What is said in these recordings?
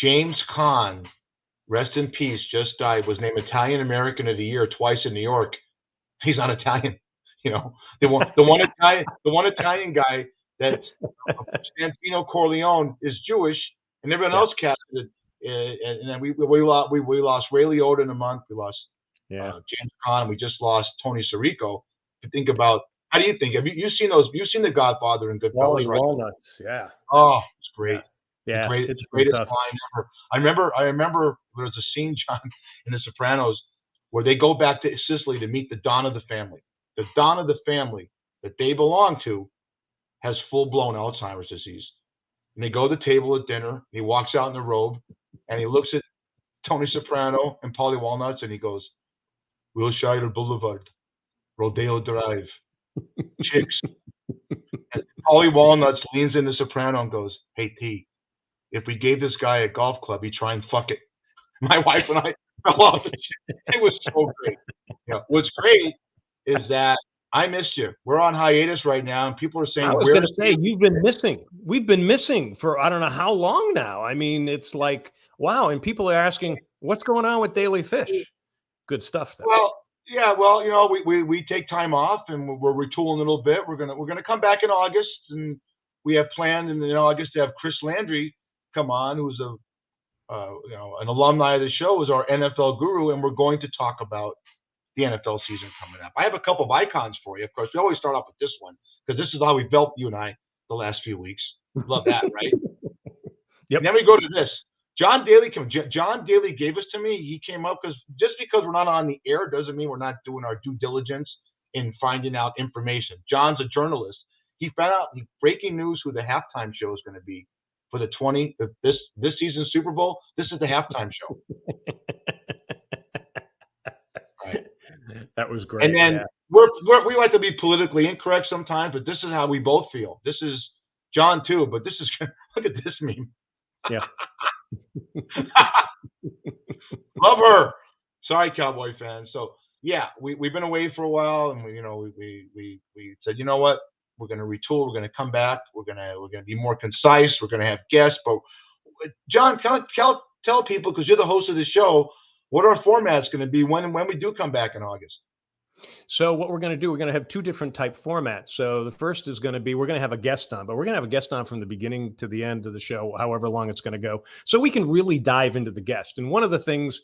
James Caan, rest in peace, just died. Was named Italian American of the Year twice in New York. He's not Italian, you know. The one Italian guy that's Santino Corleone is Jewish, and everyone else casted. And then we lost Ray Liotta in a month. We lost James Caan. We just lost Tony Sirico. To think about, how do you think? Have you seen those? You've seen The Godfather and Goodfellas, right? Walnuts, yeah. Oh, it's great. Yeah, it's greatest line ever. I remember there was a scene, John, in The Sopranos where they go back to Sicily to meet the Don of the family. The Don of the family that they belong to has full-blown Alzheimer's disease. And they go to the table at dinner. He walks out in the robe, and he looks at Tony Soprano and Paulie Walnuts, and he goes, Wilshire Boulevard, Rodeo Drive, chicks. And Paulie Walnuts leans into Soprano and goes, hey, T, if we gave this guy a golf club, he'd try and fuck it. My wife and I fell off the chair. It was so great. You know, what's great is that I missed you. We're on hiatus right now, and people are saying, I was going to say, you've been missing. We've been missing for I don't know how long now. I mean, it's like, wow. And people are asking, what's going on with Daly Fish? Good stuff, though. Well, yeah, well, you know, we take time off, and we're retooling a little bit. We're gonna come back in August, and we have planned in August to have Chris Landry come on, who's an alumni of the show, is our NFL guru, and we're going to talk about the NFL season coming up. I have a couple of icons for you. Of course, we always start off with this one because this is how we built you and I the last few weeks. Love that, right? Yep. And then we go to this. John Daly gave us to me. He came up because just because we're not on the air doesn't mean we're not doing our due diligence in finding out information. John's a journalist. He found out breaking news who the halftime show is going to be for this season's Super Bowl. This is the halftime show. Right. That was great. And then we like to be politically incorrect sometimes, but this is how we both feel. This is John too, but this is look at this meme. Yeah. Love her. Sorry, Cowboy fans. So yeah, we've been away for a while, and we said, you know what, we're going to retool. We're going to come back. We're going to be more concise. We're going to have guests. But John, tell people, because you're the host of the show, what our format's going to be when we do come back in August. So what we're going to do, we're going to have two different type formats. So the first is going to be, we're going to have a guest on, but we're going to have a guest on from the beginning to the end of the show, however long it's going to go, so we can really dive into the guest. And one of the things,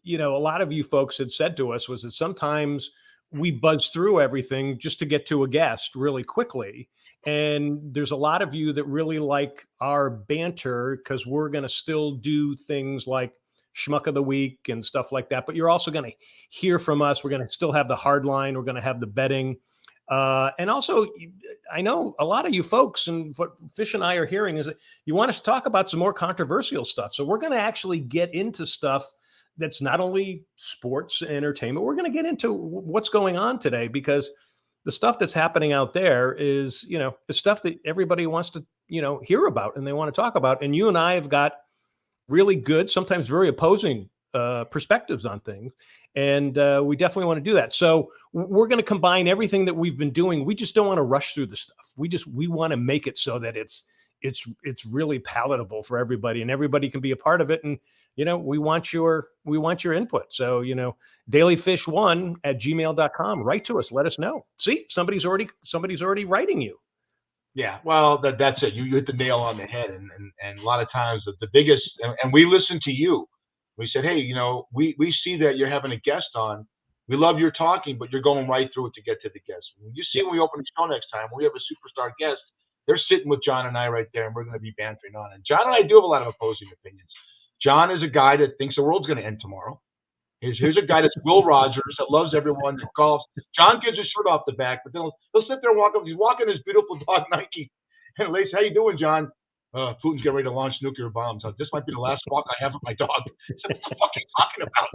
a lot of you folks had said to us was that sometimes we buzz through everything just to get to a guest really quickly. And there's a lot of you that really like our banter because we're going to still do things like Schmuck of the Week and stuff like that. But you're also going to hear from us. We're going to still have the hard line. We're going to have the betting. And also, I know a lot of you folks, and what Fish and I are hearing is that you want us to talk about some more controversial stuff. So we're going to actually get into stuff that's not only sports and entertainment. We're going to get into what's going on today, because the stuff that's happening out there is, the stuff that everybody wants to, hear about and they want to talk about. And you and I have got really good, sometimes very opposing perspectives on things. And we definitely want to do that. So we're going to combine everything that we've been doing. We just don't want to rush through the stuff. We want to make it so that it's really palatable for everybody and everybody can be a part of it. And, we want your input. So, dalyfish1@gmail.com, write to us. Let us know. See, somebody's already writing you. Yeah, well, that's it. You hit the nail on the head. And a lot of times the biggest, and we listen to you. We said, hey, we see that you're having a guest on. We love your talking, but you're going right through it to get to the guest. When you see when we open the show next time, when we have a superstar guest, they're sitting with John and I right there, and we're going to be bantering on. And John and I do have a lot of opposing opinions. John is a guy that thinks the world's going to end tomorrow. Here's a guy that's Will Rogers, that loves everyone, that golfs. John gives his shirt off the back, but then he'll sit there and walk up. He's walking his beautiful dog, Nike. And Lace, how you doing, John? Putin's getting ready to launch nuclear bombs. This might be the last walk I have with my dog. What the fuck are you talking about?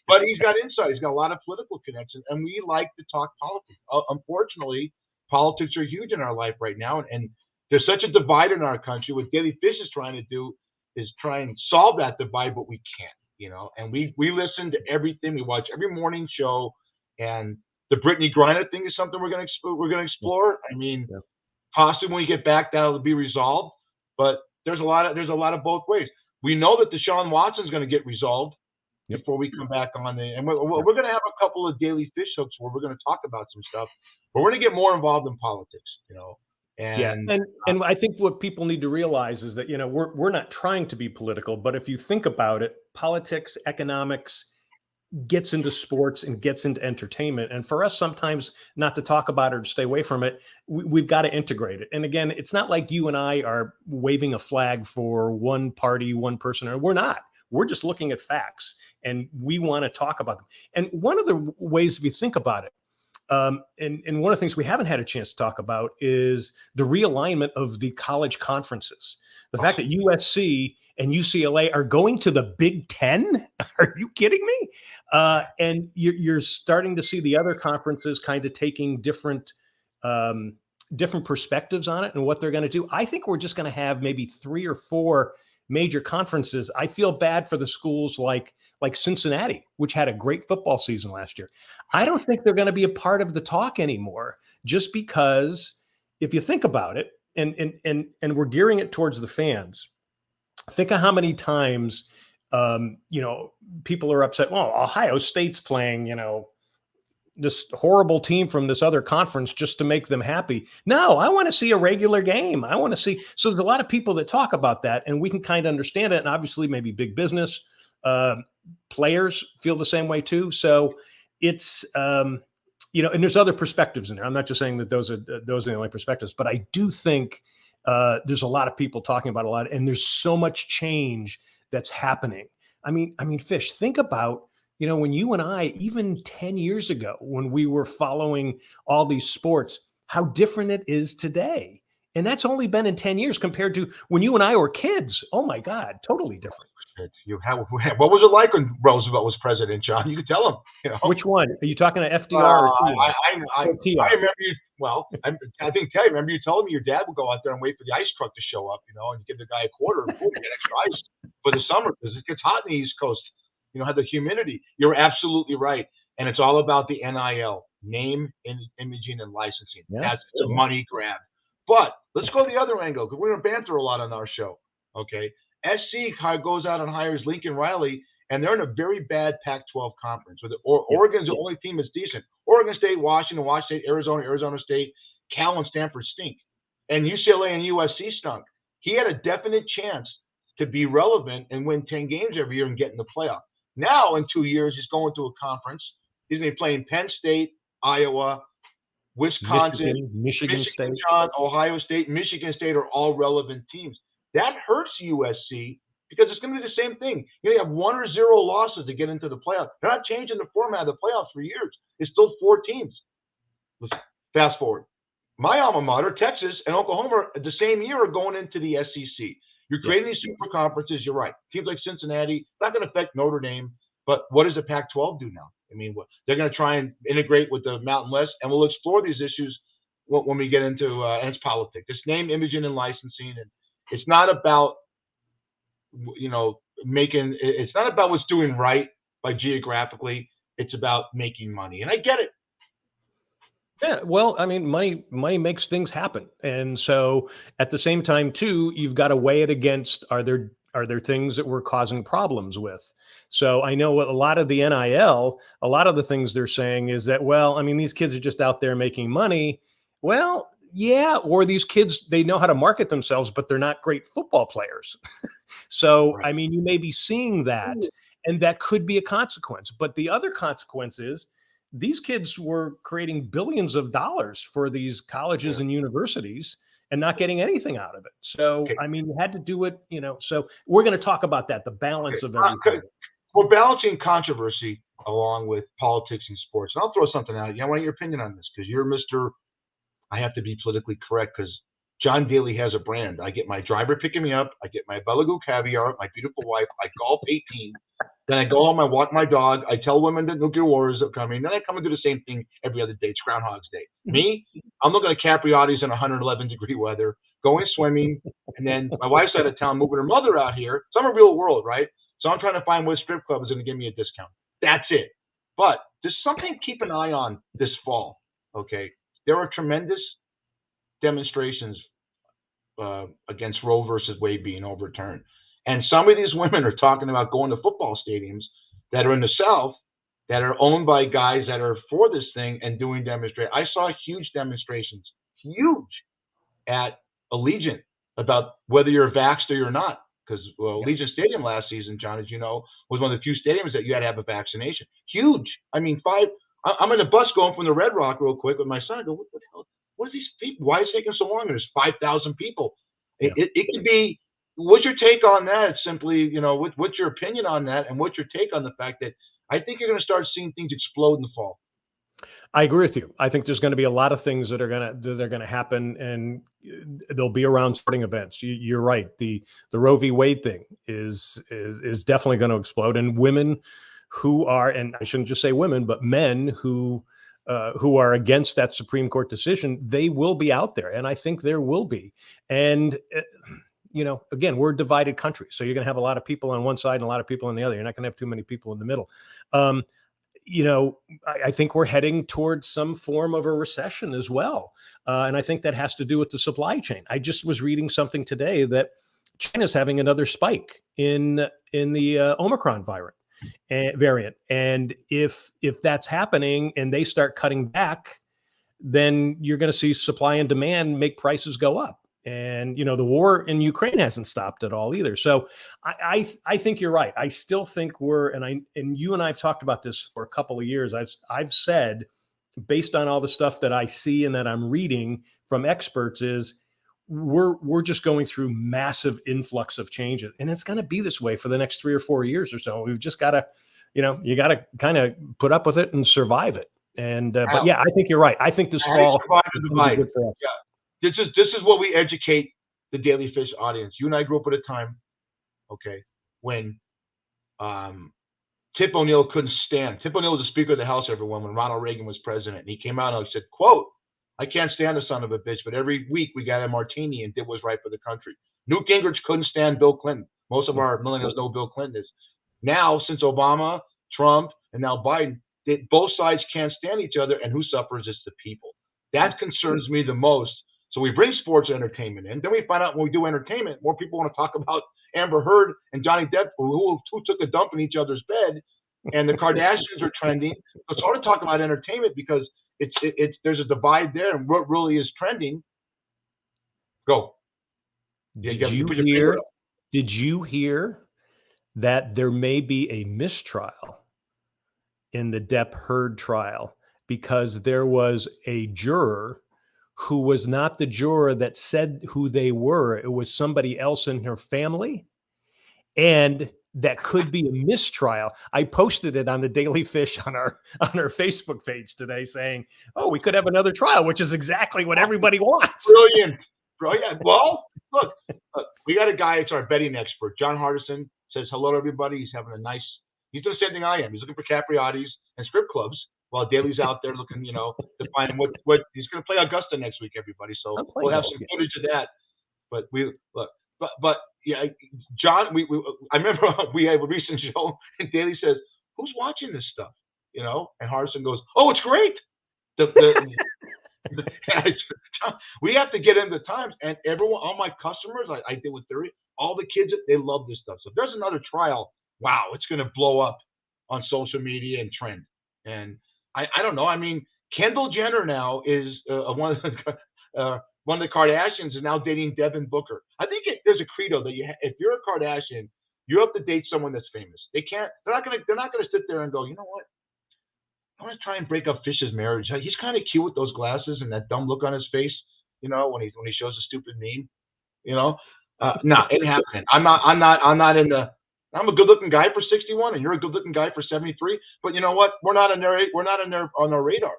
But he's got insight. He's got a lot of political connections, and we like to talk politics. Unfortunately, politics are huge in our life right now, and there's such a divide in our country. What Daly Fish is trying to do is try and solve that divide, but we can't. And we listen to everything. We watch every morning show, and the Brittany Griner thing is something we're going to explore. I mean, possibly when we get back, that'll be resolved. But there's a lot of both ways. We know that Deshaun Watson's going to get resolved Yep. before we come back on and we're going to have a couple of Daily Fish hooks where we're going to talk about some stuff, but we're going to get more involved in politics, Yeah, and and I think what people need to realize is that we're not trying to be political, but if you think about it, politics, economics gets into sports and gets into entertainment, and for us sometimes not to talk about it or stay away from it, we've got to integrate it. And again, it's not like you and I are waving a flag for one party, one person, or we're not. We're just looking at facts, and we want to talk about them. And one of the ways, if you think about it, and one of the things we haven't had a chance to talk about is the realignment of the college conferences. The fact that USC and UCLA are going to the Big Ten. Are you kidding me? And you're starting to see the other conferences kind of taking different perspectives on it and what they're going to do. I think we're just going to have maybe 3 or 4 major conferences. I feel bad for the schools like Cincinnati, which had a great football season last year. I don't think they're going to be a part of the talk anymore, just because if you think about it, and we're gearing it towards the fans. Think of how many times people are upset. Well, Ohio State's playing, this horrible team from this other conference just to make them happy. No, I want to see a regular game. I want to see. So there's a lot of people that talk about that, and we can kind of understand it. And obviously, maybe big business players feel the same way too. So it's and there's other perspectives in there. I'm not just saying that those are the only perspectives, but I do think there's a lot of people talking about a lot, and there's so much change that's happening. I mean, Fish, think about, when you and I, even 10 years ago, when we were following all these sports, how different it is today. And that's only been in 10 years compared to when you and I were kids. Oh my God, totally different. What was it like when Roosevelt was president, John? You could tell him. Which one? Are you talking to FDR or TR? I remember you. Well, I think Terry. Remember you told me your dad would go out there and wait for the ice truck to show up, and give the guy a quarter and get extra ice for the summer because it gets hot in the East Coast. Have the humidity. You're absolutely right, and it's all about the NIL, name, imaging, and licensing. Yeah. That's the money grab. But let's go the other angle because we're going to banter a lot on our show. Okay. SC goes out and hires Lincoln Riley, and they're in a very bad Pac-12 conference. Oregon's the only team that's decent. Oregon State, Washington State, Arizona State, Cal and Stanford stink. And UCLA and USC stunk. He had a definite chance to be relevant and win 10 games every year and get in the playoff. Now, in 2 years, he's going to a conference. He's going to be playing Penn State, Iowa, Wisconsin, Michigan State, Ohio State, Michigan State are all relevant teams. That hurts USC because it's going to be the same thing. You have 1 or 0 losses to get into the playoffs. They're not changing the format of the playoffs for years. It's still 4 teams. Let's fast forward. My alma mater, Texas, and Oklahoma, the same year are going into the SEC. You're creating these super conferences. You're right. Teams like Cincinnati, not going to affect Notre Dame. But what does the Pac-12 do now? I mean, they're going to try and integrate with the Mountain West, and we'll explore these issues when we get into and it's politics. It's name, imaging, and licensing, and it's not about it's not about what's doing right by geographically. It's about making money, and I get it. Yeah, well, I mean, money makes things happen, and so at the same time, too, you've got to weigh it against are there things that we're causing problems with? So I know a lot of the NIL, a lot of the things they're saying is that, well, I mean, these kids are just out there making money. Well, yeah, or these kids, they know how to market themselves, but they're not great football players. So, right. I mean, you may be seeing that, and that could be a consequence. But the other consequence is these kids were creating billions of dollars for these colleges and universities and not getting anything out of it. So, I mean, you had to do it, so we're going to talk about that, the balance of everything. We're balancing controversy along with politics and sports. And I'll throw something out. I want your opinion on this because you're Mr. I have to be politically correct because John Daly has a brand. I get my driver picking me up. I get my Beluga caviar, my beautiful wife. I golf 18. Then I go home, I walk my dog. I tell women that nuclear wars are coming. Then I come and do the same thing every other day. It's Groundhog's Day. Me, I'm looking at Capriotti's in 111-degree weather, going swimming. And then my wife's out of town moving her mother out here. So I'm a real world, right? So I'm trying to find what strip club is going to give me a discount. That's it. But there's something to keep an eye on this fall, okay? There are tremendous demonstrations against Roe versus Wade being overturned. And some of these women are talking about going to football stadiums that are in the South that are owned by guys that are for this thing and doing demonstrations. I saw huge demonstrations, huge, at Allegiant about whether you're vaxxed or you're not. Because Allegiant Stadium last season, John, as you know, was one of the few stadiums that you had to have a vaccination. Huge. I mean, I'm in a bus going from the Red Rock real quick with my son. I go, what the hell? What are these people? Why is it taking so long? There's 5,000 people. Yeah. It could be. What's your take on that? Simply, what's your opinion on that, and what's your take on the fact that I think you're going to start seeing things explode in the fall? I agree with you. I think there's going to be a lot of things that are going to happen, and they'll be around sporting events. You're right. The Roe v. Wade thing is definitely going to explode, and women who are, and I shouldn't just say women, but men who are against that Supreme Court decision, they will be out there, and I think there will be. And again, we're a divided country, so you're going to have a lot of people on one side and a lot of people on the other. You're not going to have too many people in the middle. I think we're heading towards some form of a recession as well. And I think that has to do with the supply chain. I just was reading something today that China's having another spike in the Omicron variant. And if that's happening and they start cutting back, then you're going to see supply and demand make prices go up. And, the war in Ukraine hasn't stopped at all either. So I think you're right. I still think and you and I have talked about this for a couple of years. I've said, based on all the stuff that I see and that I'm reading from experts, is we're just going through massive influx of changes. And it's going to be this way for the next 3 or 4 years or so. We've just got to, you got to kind of put up with it and survive it. And, but yeah, I think you're right. I think this fall is going to be good for us. Yeah. This is what we educate the Daly Fish audience. You and I grew up at a time, okay, when Tip O'Neill couldn't stand. Tip O'Neill was the Speaker of the House, everyone, when Ronald Reagan was president. And he came out and he said, quote, "I can't stand the son of a bitch, but every week we got a martini and did what's right for the country." Newt Gingrich couldn't stand Bill Clinton. Most of our millennials know Bill Clinton is. Now, since Obama, Trump, and now Biden, both sides can't stand each other, and who suffers is the people. That concerns me the most. So we bring sports entertainment in. Then we find out when we do entertainment, more people want to talk about Amber Heard and Johnny Depp, who took a dump in each other's bed, and the Kardashians are trending. So it's hard to talk about entertainment because there's a divide there, and what really is trending. Go. Did you hear that there may be a mistrial in the Depp Heard trial because there was a juror who was not the juror that said who they were? It was somebody else in her family, and that could be a mistrial. I posted it on the Daly Fish on our Facebook page today, saying, "Oh, we could have another trial," which is exactly what everybody wants. Brilliant. Well, look, we got a guy. It's our betting expert, John Hardison. Says hello to everybody. He's having a nice. He's doing the same thing I am. He's looking for Capriotti's and strip clubs, while Daly's out there looking, to find what he's going to play Augusta next week, everybody. So we'll have some footage of that. But but yeah, John, I remember we had a recent show, and Daly says, "Who's watching this stuff?" And Hardison goes, "Oh, it's great." We have to get into the times, and everyone, all my customers, I did with 30, all the kids, they love this stuff. So if there's another trial, wow, it's going to blow up on social media and trend. And I don't know. I mean, Kendall Jenner now is one of the Kardashians is now dating Devin Booker. I think there's a credo that if you're a Kardashian, you have to date someone that's famous. They're not going to sit there and go, "You know what? I want to try and break up Fish's marriage. He's kind of cute with those glasses and that dumb look on his face, when he shows a stupid meme, No, it ain't happening. I'm not in the. I'm a good-looking guy for 61, and you're a good-looking guy for 73. But you know what? We're not on their radar.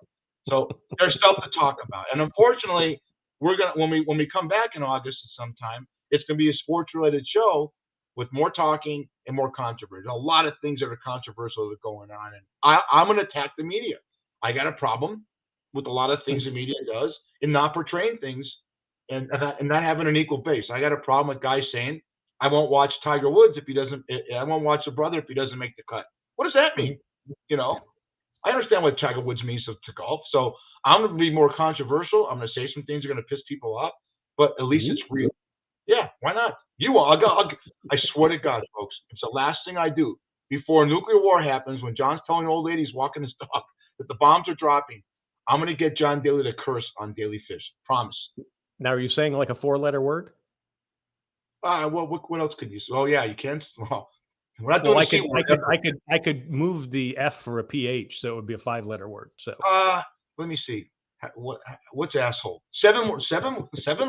So there's stuff to talk about. And unfortunately, we're gonna when we come back in August sometime, it's gonna be a sports-related show with more talking and more controversy. A lot of things that are controversial that are going on, and I'm gonna attack the media. I got a problem with a lot of things the media does in not portraying things and not having an equal base. I got a problem with guys saying, "I won't watch Tiger Woods if he doesn't. I won't watch the brother if he doesn't make the cut." What does that mean? I understand what Tiger Woods means to golf. So I'm going to be more controversial. I'm going to say some things that are going to piss people off, but at least it's real. Yeah, why not? You will. I swear to God, folks, it's the last thing I do before nuclear war happens. When John's telling old ladies walking his dog that the bombs are dropping, I'm going to get John Daly to curse on Daly Fish. Promise. Now, are you saying like a 4-letter word? Well, what else could you say? Oh, yeah, you can. Well, we're not Well, doing I could move the F for a PH, so it would be a 5-letter word. So, let me see. What's asshole? Seven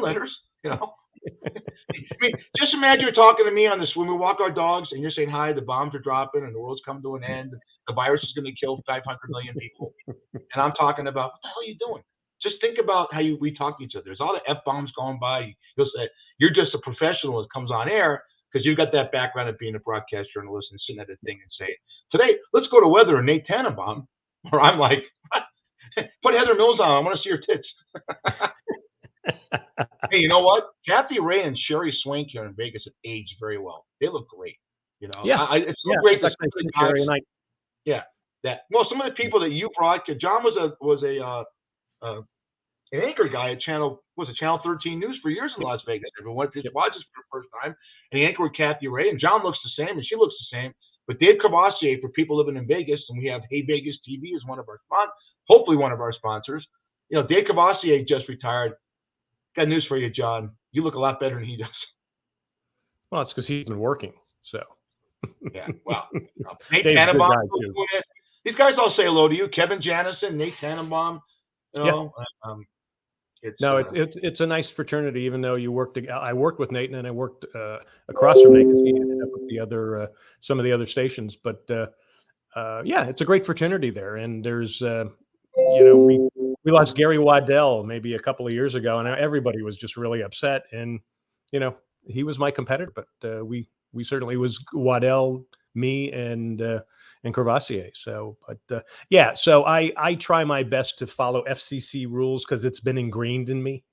letters. You know. I mean, just imagine you're talking to me on this when we walk our dogs, and you're saying, "Hi, the bombs are dropping, and the world's coming to an end. The virus is going to kill 500 million people." And I'm talking about, what the hell are you doing? Just think about how we talk to each other. There's all the F-bombs going by. You'll say, you're just a professional that comes on air because you've got that background of being a broadcast journalist and sitting at a thing and saying, today, let's go to weather and Nate Tannenbaum. Or I'm like, put Heather Mills on. I want to see her tits. Hey, you know what? Kathy Ray and Sherry Swank here in Vegas have aged very well. They look great. You know, yeah, it's so great to see Sherry and I. Yeah, well, some of the people that you broadcast, John was an anchor guy at Channel 13 News for years in Las Vegas. Everyone just watches for the first time, and he anchored with Kathy Ray, and John looks the same, and she looks the same. But Dave Cavassier, for people living in Vegas, and we have Hey Vegas TV as one of our hopefully one of our sponsors. You know, Dave Cavassier just retired. Got news for you, John. You look a lot better than he does. Well, it's because he's been working. So. Yeah, well, Nate Tannenbaum. These guys all say hello to you. Kevin Janison, Nate Tannenbaum. You know, it's a nice fraternity. Even though I worked with Nate, and then I worked across from Nate because he ended up with the other some of the other stations. But yeah, it's a great fraternity there. And there's we lost Gary Waddell maybe a couple of years ago, and everybody was just really upset. And he was my competitor, but we certainly was Waddell, me, and Crevassier. So, but yeah, so I try my best to follow FCC rules because it's been ingrained in me.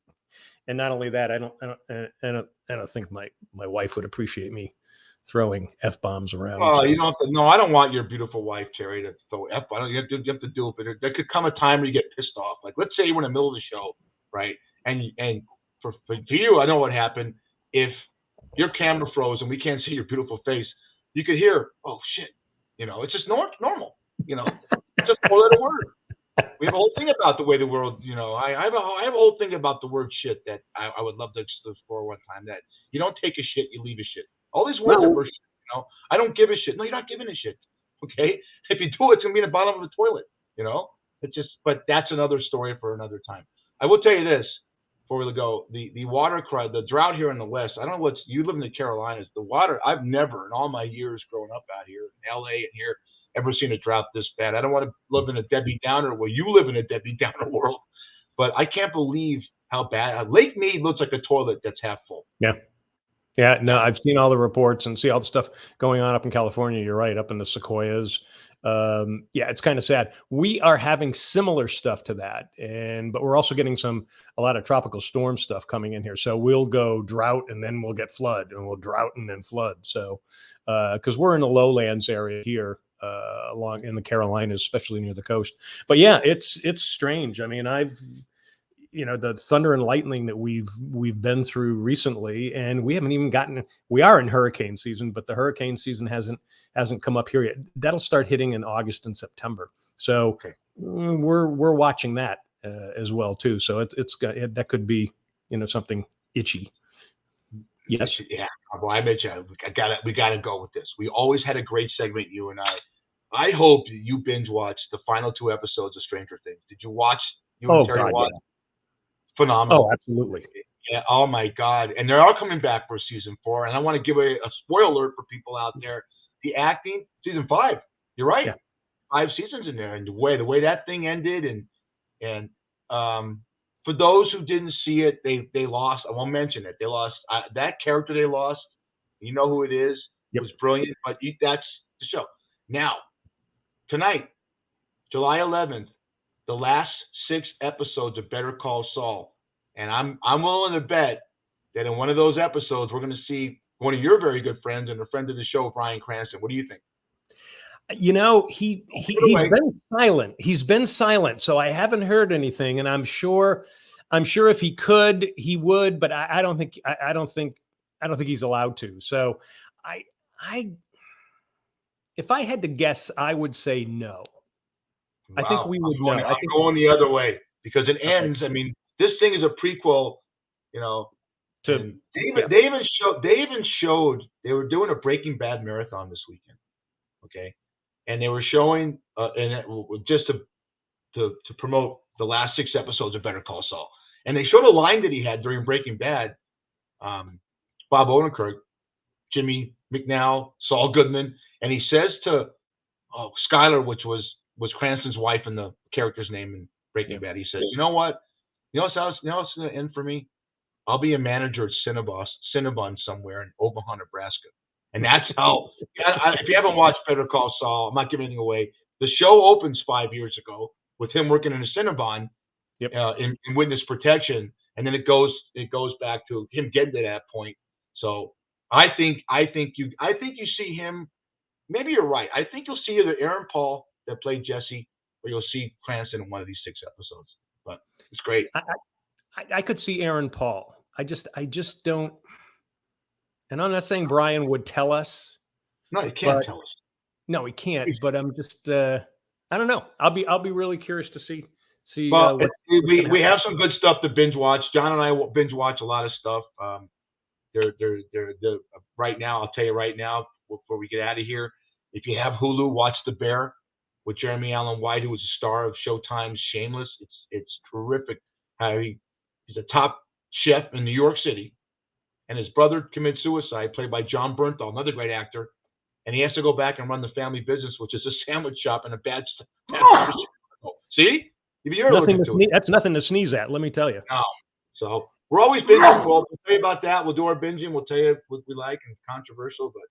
And not only that, I don't think my wife would appreciate me throwing F-bombs around. Oh, so. You don't have to. No, I don't want your beautiful wife, Terry, to throw F-bombs. You have to do it, but there could come a time where you get pissed off. Like, let's say you're in the middle of the show, right? And for you, I know what happened. If your camera froze and we can't see your beautiful face, you could hear, oh shit, it's just normal, it's just 4-letter word. We have a whole thing about the way the world, I have a whole thing about the word shit that I would love to explore one time, that you don't take a shit, you leave a shit. All these words are shit, I don't give a shit. No, you're not giving a shit. Okay. If you do, it's going to be in the bottom of the toilet, it's just, but that's another story for another time. I will tell you this. Before we go, the water the drought here in the West. I don't know you live in the Carolinas. The water, I've never in all my years growing up out here in LA and here ever seen a drought this bad. I don't want to live in a Debbie Downer. Well, you live in a Debbie Downer world, but I can't believe how bad. Lake Mead looks like a toilet that's half full. Yeah. No, I've seen all the reports and see all the stuff going on up in California. You're right, up in the Sequoias. Yeah, it's kind of sad. We are having similar stuff to that, but we're also getting a lot of tropical storm stuff coming in here. So we'll go drought and then we'll get flood, and we'll drought and then flood. So because we're in the lowlands area here along in the Carolinas, especially near the coast. But yeah, it's strange. I mean, the thunder and lightning that we've been through recently, and we haven't even we are in hurricane season, but the hurricane season hasn't come up here yet. That'll start hitting in August and September. So we're watching that as well too. So that could be, something itchy. Yes. Yeah. Well, I bet you we gotta go with this. We always had a great segment, you and I. I hope you binge watched the final 2 episodes of Stranger Things. Did you watch? Terry watched? Yeah. Phenomenal. Oh, absolutely. Yeah. Oh my God. And they're all coming back for season 4. And I want to give a spoiler alert for people out there. The acting, season 5. You're right. Yeah. 5 seasons in there, and the way that thing ended, and for those who didn't see it, they lost. I won't mention it. They lost that character. They lost. You know who it is. It was brilliant. But that's the show. Now, tonight, July 11th, the last 6 episodes of Better Call Saul, and I'm willing to bet that in one of those episodes we're going to see one of your very good friends and a friend of the show, Bryan Cranston. What do you think? He's been silent. He's been silent, so I haven't heard anything. And I'm sure if he could, he would. But I don't think I don't think he's allowed to. So I, I, if I had to guess, I would say no. I think Wow, we would know. I I'm think going the other way because it okay. ends. I mean, this thing is a prequel, you know. To And yeah, they even showed they were doing a Breaking Bad marathon this weekend. Okay, and they were showing just to promote the last 6 episodes of Better Call Saul, and they showed a line that he had during Breaking Bad. Bob Odenkirk, Jimmy McNally, Saul Goodman, and he says to Skylar, which was Cranston's wife and the character's name in Breaking yeah. Bad, he says, "You know what? You know what's going to end for me? I'll be a manager at Cinnabon somewhere in Omaha, Nebraska." And that's how. If you haven't watched Better Call Saul, I'm not giving anything away. The show opens 5 years ago with him working in a Cinnabon Yep. in witness protection, and then it goes back to him getting to that point. So I think you see him. Maybe you're right. I think you'll see either Aaron Paul that played Jesse, or you'll see Cranston in one of these 6 episodes. But it's great. I could see Aaron Paul. I just don't. And I'm not saying Brian would tell us. No, you can't tell us. No, he can't. But I'm just. I don't know. I'll be really curious to see. Well, we have some good stuff to binge watch. John and I will binge watch a lot of stuff. They're right now. I'll tell you right now before we get out of here. If you have Hulu, watch The Bear with Jeremy Allen White, who was a star of Showtime's Shameless. It's terrific how he's a top chef in New York City, and his brother commits suicide, played by John Bernthal, another great actor, and he has to go back and run the family business, which is a sandwich shop and a bad see. That's nothing to sneeze at. Let me tell you. No. So we're always binging. We'll tell you about that. We'll do our binging. We'll tell you what we like and controversial. But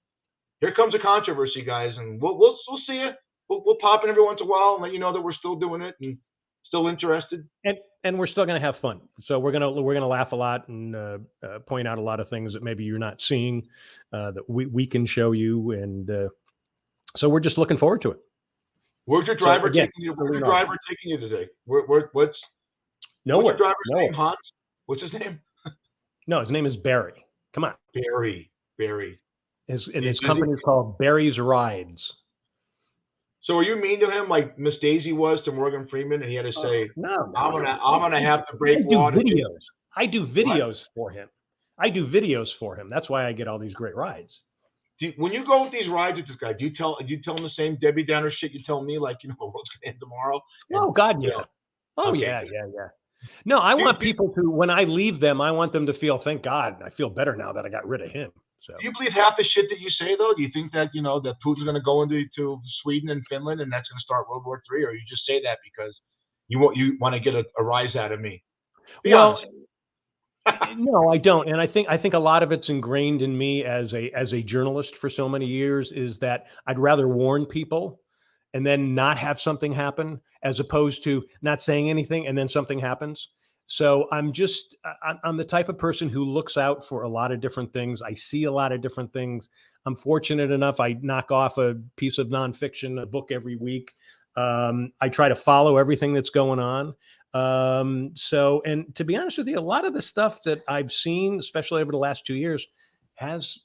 here comes a controversy, guys, and we'll see you. We'll pop in every once in a while and let you know that we're still doing it and still interested. And we're still going to have fun. So we're gonna laugh a lot and point out a lot of things that maybe you're not seeing that we can show you. And so we're just looking forward to it. Where's your driver taking you? Where's your driver taking you today? What's nowhere? What's your driver's name? Hans? What's his name? No, his name is Barry. Come on, Barry. His company is called Barry's Rides. So are you mean to him like Miss Daisy was to Morgan Freeman, and he had to say, "No, I'm gonna have to break water." I do videos for him. That's why I get all these great rides. When you go with these rides with this guy, do you tell him the same Debbie Downer shit you tell me, like, what's going to end tomorrow? Oh God, yeah. Yeah. No, I want people to, when I leave them, I want them to feel, thank God, I feel better now that I got rid of him. So do you believe half the shit that you say, though? Do you think that, that Putin's going to go into Sweden and Finland and that's going to start World War III? Or you just say that because you want to get a rise out of me? No, I don't. And I think a lot of it's ingrained in me as a journalist for so many years is that I'd rather warn people and then not have something happen as opposed to not saying anything and then something happens. So I'm the type of person who looks out for a lot of different things. I see a lot of different things. I'm fortunate enough. I knock off a piece of nonfiction, a book every week. I try to follow everything that's going on. And to be honest with you, a lot of the stuff that I've seen, especially over the last 2 years, has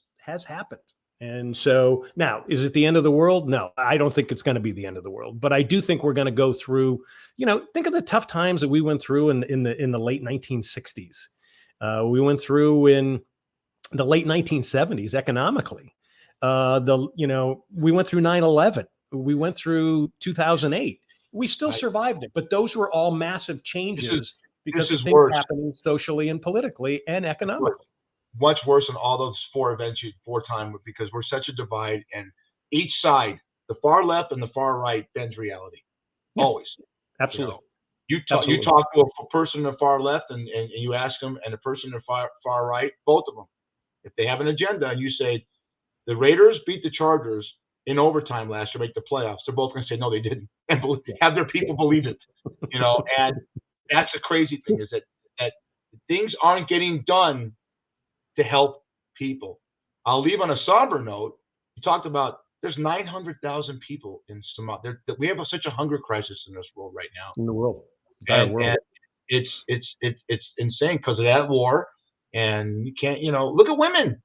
happened. And so now, is it the end of the world? No, I don't think it's going to be the end of the world, but I do think we're going to go through, think of the tough times that we went through in the late 1960s. We went through in the late 1970s economically. We went through 9/11. We went through 2008. We still survived it, but those were all massive changes because of things happening socially and politically and economically. Much worse than all those four events time because we're such a divide, and each side, the far left and the far right, bends reality. Yeah. Always. Absolutely. You talk to a person in the far left and you ask them, and a person in the far right, both of them, if they have an agenda, and you say the Raiders beat the Chargers in overtime last year, make the playoffs, they're both going to say no, they didn't, and have their people believe it. And that's the crazy thing is that things aren't getting done to help people. I'll leave on a somber note. You talked about there's 900,000 people in Somalia. We have such a hunger crisis in this world right now. In the world, and it's insane because of that war. And you can't, look at women.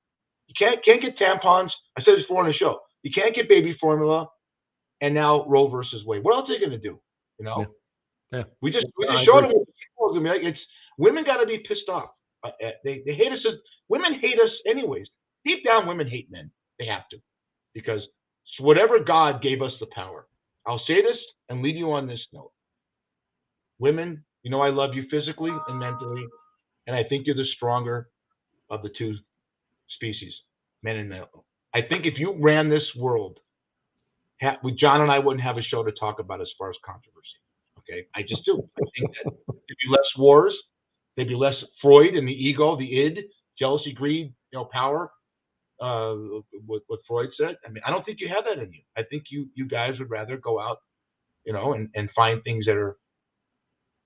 You can't get tampons. I said this before on the show. You can't get baby formula, and now Roe versus Wade. What else are they going to do? You know, Yeah. we just showed them what people like. It's women got to be pissed off. They hate us. Women hate us anyways. Deep down, women hate men. They have to, because whatever God gave us the power. I'll say this and leave you on this note. Women, you know I love you physically and mentally, and I think you're the stronger of the two species, men and men. I think if you ran this world, John and I wouldn't have a show to talk about as far as controversy. Okay, I just do. I think that there'd be less wars, there'd be less Freud and the ego, the id, jealousy, greed, power. What Freud said. I mean, I don't think you have that in you. I think you guys would rather go out, and find things that are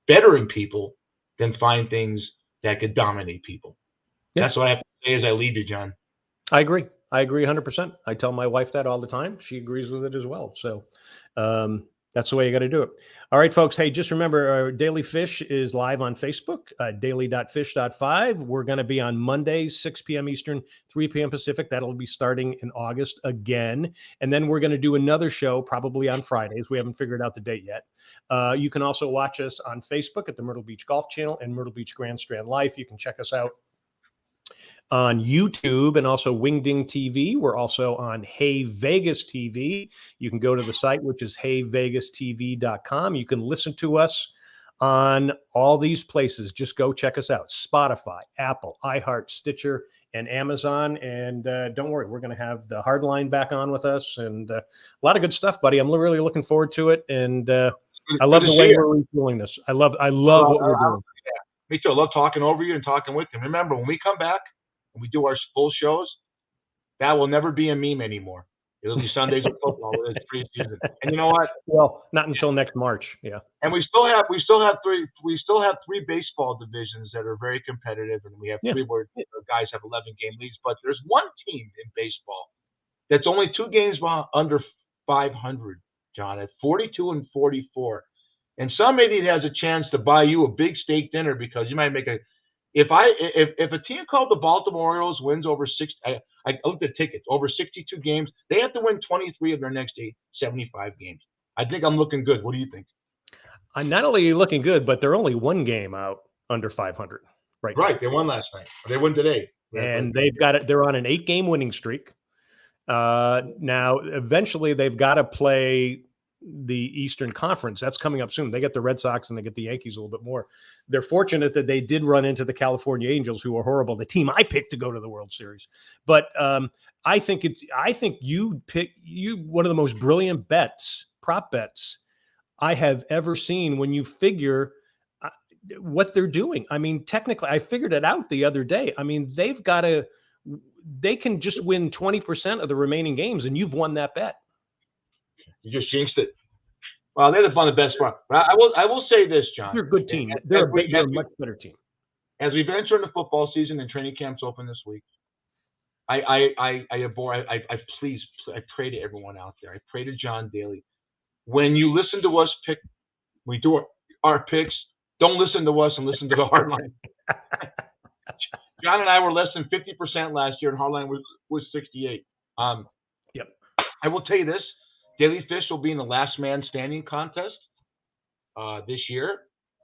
better in people than find things that could dominate people. Yeah. That's what I have to say as I leave you, John. I agree 100%. I tell my wife that all the time. She agrees with it as well. So that's the way you got to do it. All right, folks. Hey, just remember, Daly Fish is live on Facebook, daily.fish.5. We're going to be on Mondays, 6 p.m. Eastern, 3 p.m. Pacific. That'll be starting in August again. And then we're going to do another show probably on Fridays. We haven't figured out the date yet. You can also watch us on Facebook at the Myrtle Beach Golf Channel and Myrtle Beach Grand Strand Life. You can check us out on YouTube and also Wingding TV. We're also on Hey Vegas TV. You can go to the site, which is heyvegastv.com. You can listen to us on all these places. Just go check us out. Spotify, Apple, iHeart, Stitcher, and Amazon. And don't worry, we're going to have the Hardline back on with us, and a lot of good stuff, buddy. I'm really looking forward to it. And I love the way we're refueling this. I love what we're doing. Yeah, me too. I love talking over you and talking with you. Remember, when we come back, when we do our full shows, that will never be a meme anymore. It'll be Sundays of football. It's preseason, and you know what? Well, not until next March. Yeah. And we still have three baseball divisions that are very competitive, and we have three where guys have 11-game leads. But there's one team in baseball that's only 2 games under 500, John, at 42-44, and some idiot has a chance to buy you a big steak dinner because you might make a. If a team called the Baltimore Orioles wins over 60, I looked at tickets, over 62 games, they have to win 23 of their next 75 games. I think I'm looking good. What do you think? I'm not only looking good, but they're only 1 game out under 500 right now. Right. They won last night. They won today. And they've got it. They're on an 8-game winning streak. Now, eventually they've got to play the Eastern Conference. That's coming up soon. They get the Red Sox and they get the Yankees a little bit more. They're fortunate that they did run into the California Angels, who are horrible, the team I picked to go to the World Series. But I think you one of the most brilliant prop bets I have ever seen when you figure what they're doing. I mean, technically, I figured it out the other day. I mean, they can just win 20% of the remaining games, and you've won that bet. You just jinxed it. Well, they're the best front. But I will say this, John. They're a good team. They're a much better team. As we venture into football season and training camps open this week, I pray to everyone out there. I pray to John Daly. When you listen to us we do our picks, don't listen to us and listen to the Hardline. John and I were less than 50% last year, and Hardline was 68. Yep. I will tell you this. Daly Fish will be in the last man standing contest this year.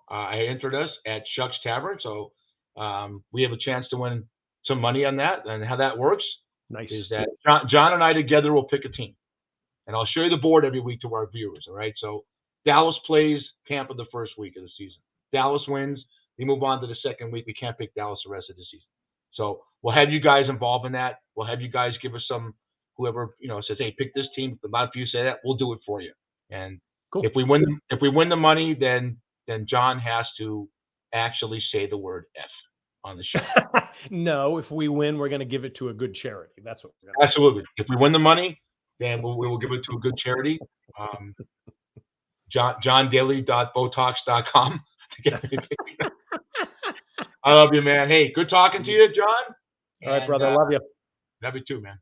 I entered us at Shuck's Tavern, so we have a chance to win some money on that. And how that works is that John and I together will pick a team. And I'll show you the board every week to our viewers, all right? So Dallas plays Tampa the first week of the season. Dallas wins. We move on to the second week. We can't pick Dallas the rest of the season. So we'll have you guys involved in that. We'll have you guys give us some. Whoever says, "Hey, pick this team." If a lot of you say that, we'll do it for you. And cool. If we win the money, then John has to actually say the word F on the show. No, if we win, we're going to give it to a good charity. That's what we're going to do. Absolutely. If we win the money, then we will give it to a good charity. JohnDaly.Botox.com. I love you, man. Hey, good talking to you, John. All right, brother. I love you. Love you too, man.